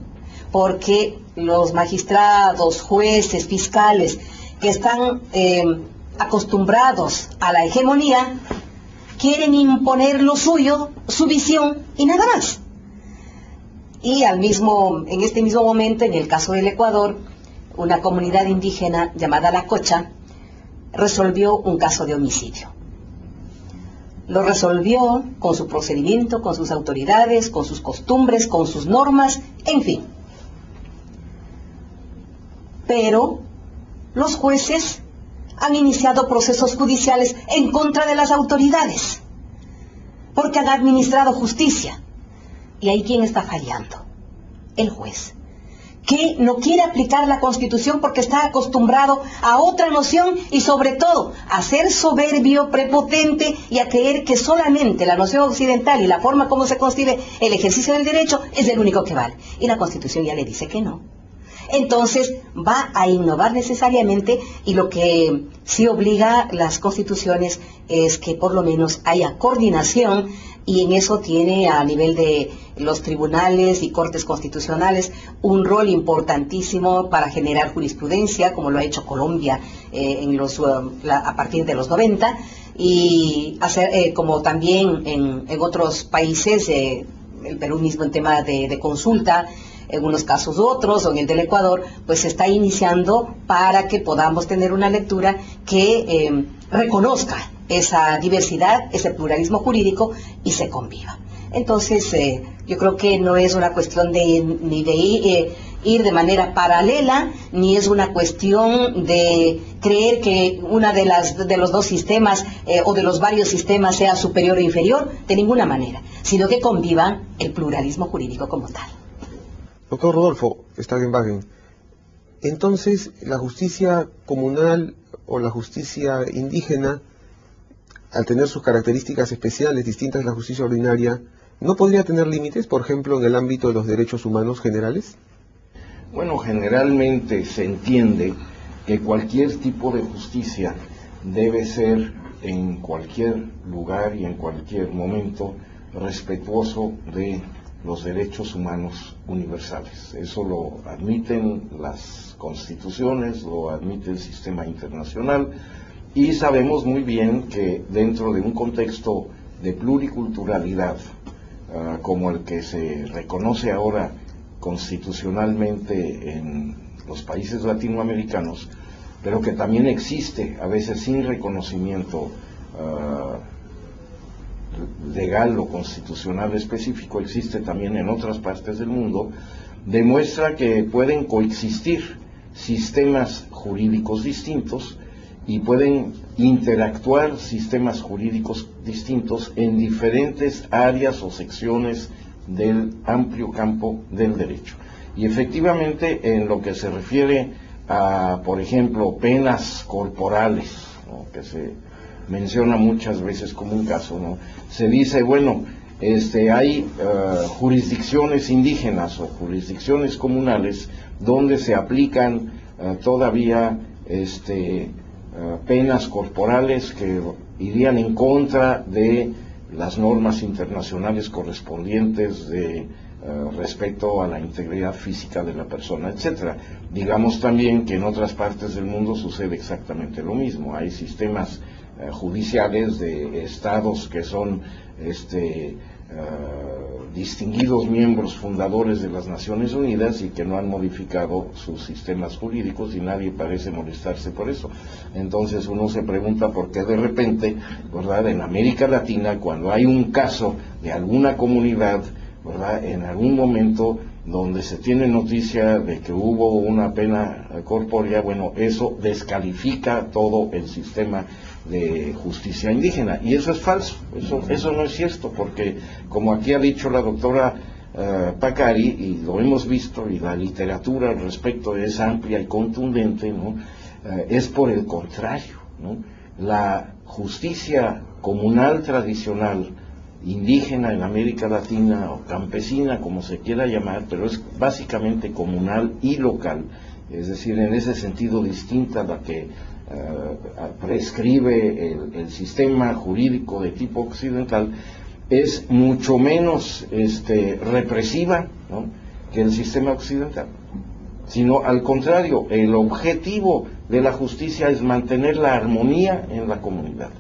porque los magistrados, jueces, fiscales que están acostumbrados a la hegemonía quieren imponer lo suyo, su visión y nada más. Y en este mismo momento, en el caso del Ecuador, una comunidad indígena llamada La Cocha resolvió un caso de homicidio. Lo resolvió con su procedimiento, con sus autoridades, con sus costumbres, con sus normas, en fin. Pero los jueces han iniciado procesos judiciales en contra de las autoridades, porque han administrado justicia. ¿Y ahí quién está fallando? El juez, que no quiere aplicar la Constitución porque está acostumbrado a otra noción y sobre todo a ser soberbio, prepotente y a creer que solamente la noción occidental y la forma como se concibe el ejercicio del derecho es el único que vale. Y la Constitución ya le dice que no. Entonces va a innovar necesariamente, y lo que sí obliga las constituciones es que por lo menos haya coordinación, y en eso tiene a nivel de los tribunales y cortes constitucionales un rol importantísimo para generar jurisprudencia, como lo ha hecho Colombia a partir de los 90, y hacer como también en otros países, el Perú mismo en tema de consulta, en unos casos u otros, o en el del Ecuador, pues se está iniciando para que podamos tener una lectura que reconozca esa diversidad, ese pluralismo jurídico y se conviva. Entonces, yo creo que no es una cuestión ni de ir de manera paralela, ni es una cuestión de creer que una de los dos sistemas o de los varios sistemas sea superior o inferior, de ninguna manera, sino que convivan el pluralismo jurídico como tal. Doctor Rodolfo Stagenbagen, entonces la justicia comunal o la justicia indígena, al tener sus características especiales distintas a la justicia ordinaria, ¿no podría tener límites, por ejemplo, en el ámbito de los derechos humanos generales? Bueno, generalmente se entiende que cualquier tipo de justicia debe ser en cualquier lugar y en cualquier momento respetuoso de los derechos humanos universales. Eso lo admiten las constituciones, lo admite el sistema internacional, y sabemos muy bien que dentro de un contexto de pluriculturalidad, como el que se reconoce ahora constitucionalmente en los países latinoamericanos, pero que también existe a veces sin reconocimiento legal o constitucional específico, existe también en otras partes del mundo, demuestra que pueden coexistir sistemas jurídicos distintos y pueden interactuar sistemas jurídicos distintos en diferentes áreas o secciones del amplio campo del derecho. Y efectivamente, en lo que se refiere a, por ejemplo, penas corporales, ¿no?, que se menciona muchas veces como un caso, ¿no?, se dice, bueno, hay jurisdicciones indígenas o jurisdicciones comunales donde se aplican todavía penas corporales que irían en contra de las normas internacionales correspondientes de respecto a la integridad física de la persona, etcétera. Digamos también que en otras partes del mundo sucede exactamente lo mismo. Hay sistemas judiciales de estados que son distinguidos miembros fundadores de las Naciones Unidas y que no han modificado sus sistemas jurídicos, y nadie parece molestarse por eso. Entonces uno se pregunta por qué de repente, ¿verdad?, en América Latina, cuando hay un caso de alguna comunidad, ¿verdad?, en algún momento donde se tiene noticia de que hubo una pena corpórea, bueno, eso descalifica todo el sistema de justicia indígena, y eso es falso, eso no es cierto, porque como aquí ha dicho la doctora Pacari, y lo hemos visto, y la literatura al respecto es amplia y contundente, ¿no?, es por el contrario, ¿no? La justicia comunal tradicional indígena en América Latina, o campesina, como se quiera llamar, pero es básicamente comunal y local, es decir, en ese sentido distinta a la que prescribe el sistema jurídico de tipo occidental, es mucho menos represiva, ¿no?, que el sistema occidental, sino al contrario, el objetivo de la justicia es mantener la armonía en la comunidad,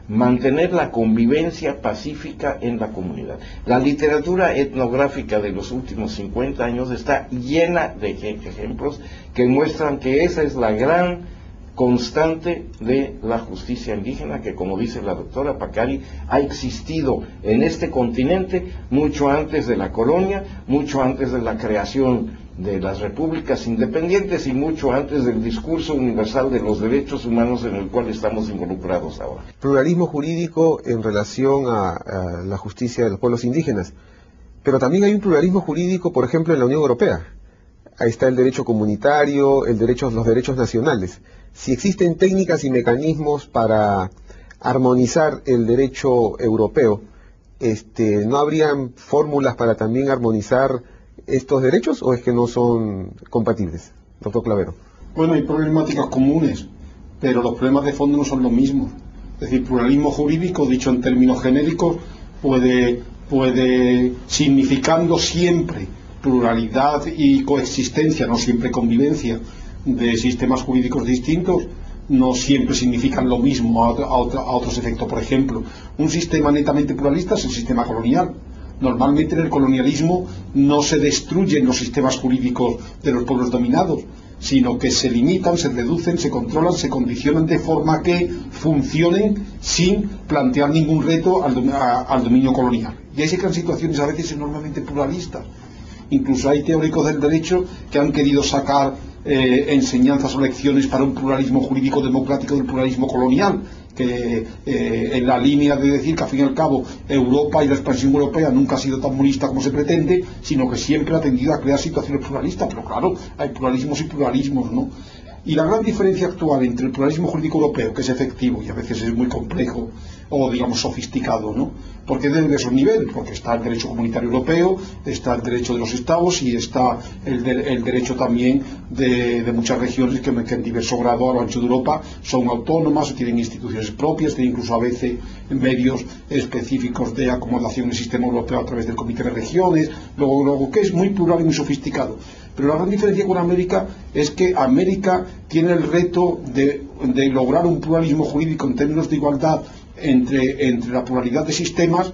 mantener la convivencia pacífica en la comunidad. La literatura etnográfica de los últimos 50 años está llena de ejemplos que muestran que esa es la gran constante de la justicia indígena, que, como dice la doctora Pacari, ha existido en este continente mucho antes de la colonia, mucho antes de la creación de las repúblicas independientes y mucho antes del discurso universal de los derechos humanos en el cual estamos involucrados ahora. Pluralismo jurídico en relación a la justicia de los pueblos indígenas, pero también hay un pluralismo jurídico, por ejemplo, en la Unión Europea. Ahí está el derecho comunitario, los derechos nacionales. Si existen técnicas y mecanismos para armonizar el derecho europeo, ¿no habrían fórmulas para también armonizar estos derechos, o es que no son compatibles? Doctor Clavero. Bueno, hay problemáticas comunes, pero los problemas de fondo no son los mismos. Es decir, pluralismo jurídico, dicho en términos genéricos, puede significando siempre pluralidad y coexistencia, no siempre convivencia, de sistemas jurídicos distintos, no siempre significan lo mismo a otros efectos. Por ejemplo, un sistema netamente pluralista es el sistema colonial. Normalmente en el colonialismo no se destruyen los sistemas jurídicos de los pueblos dominados, sino que se limitan, se reducen, se controlan, se condicionan de forma que funcionen sin plantear ningún reto al dominio colonial. Y ahí se crean situaciones a veces enormemente pluralistas. Incluso hay teóricos del derecho que han querido sacar enseñanzas o lecciones para un pluralismo jurídico democrático del pluralismo colonial, que en la línea de decir que al fin y al cabo Europa y la expansión europea nunca ha sido tan monista como se pretende, sino que siempre ha tendido a crear situaciones pluralistas. Pero claro, hay pluralismos y pluralismos, ¿no? Y la gran diferencia actual entre el pluralismo jurídico europeo, que es efectivo y a veces es muy complejo o digamos sofisticado, ¿no? Porque de esos niveles, porque está el derecho comunitario europeo, está el derecho de los estados y está el derecho también de muchas regiones que en diverso grado a lo ancho de Europa son autónomas, tienen instituciones propias, tienen incluso a veces medios específicos de acomodación en el sistema europeo a través del Comité de Regiones, luego que es muy plural y muy sofisticado. Pero la gran diferencia con América es que América tiene el reto de lograr un pluralismo jurídico en términos de igualdad entre la pluralidad de sistemas,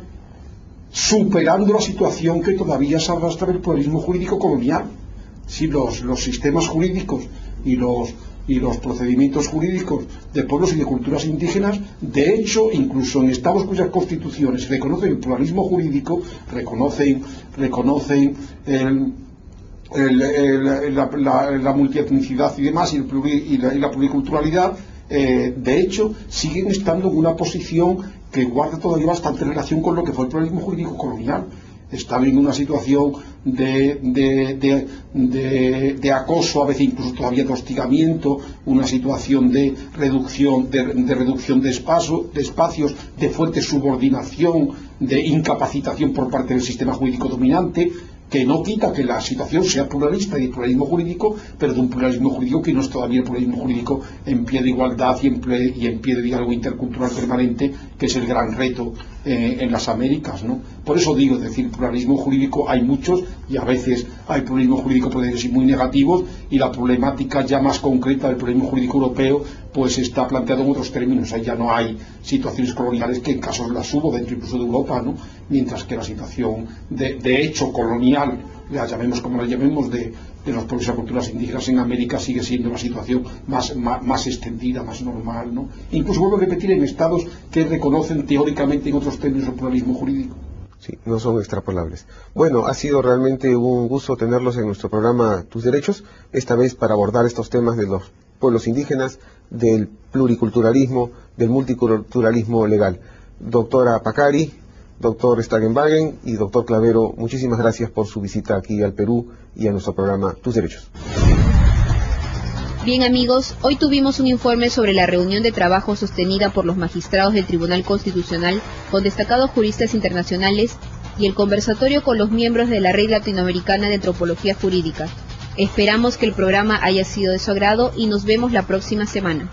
superando la situación que todavía se arrastra del pluralismo jurídico colonial. Si los sistemas jurídicos y los procedimientos jurídicos de pueblos y de culturas indígenas, de hecho, incluso en estados cuyas constituciones reconocen el pluralismo jurídico, reconocen la multietnicidad y demás, y la pluriculturalidad, de hecho, siguen estando en una posición que guarda todavía bastante relación con lo que fue el pluralismo jurídico colonial. Están en una situación de acoso, a veces incluso todavía de hostigamiento, una situación de reducción de espacios, de fuerte subordinación, de incapacitación por parte del sistema jurídico dominante, que no quita que la situación sea pluralista y de pluralismo jurídico, pero de un pluralismo jurídico que no es todavía el pluralismo jurídico en pie de igualdad y en pie de diálogo intercultural permanente, que es el gran reto en las Américas, ¿no? Por eso digo, es decir, pluralismo jurídico hay muchos, y a veces hay pluralismo jurídico puede ser muy negativos, y la problemática ya más concreta del pluralismo jurídico europeo pues está planteado en otros términos. Ahí ya no hay situaciones coloniales, que en casos las hubo dentro incluso de Europa, ¿no? Mientras que la situación de hecho colonial, la llamemos como la llamemos, de los pueblos y culturas indígenas en América sigue siendo una situación más extendida, más normal, ¿no? Incluso vuelvo a repetir, en estados que reconocen teóricamente en otros términos el pluralismo jurídico. Sí, no son extrapolables. Bueno, ha sido realmente un gusto tenerlos en nuestro programa Tus Derechos, esta vez para abordar estos temas de los pueblos indígenas, del pluriculturalismo, del multiculturalismo legal. Doctora Pacari, doctor Stagenwagen y doctor Clavero, muchísimas gracias por su visita aquí al Perú y a nuestro programa Tus Derechos. Bien amigos, hoy tuvimos un informe sobre la reunión de trabajo sostenida por los magistrados del Tribunal Constitucional con destacados juristas internacionales y el conversatorio con los miembros de la Red Latinoamericana de Antropología Jurídica. Esperamos que el programa haya sido de su agrado y nos vemos la próxima semana.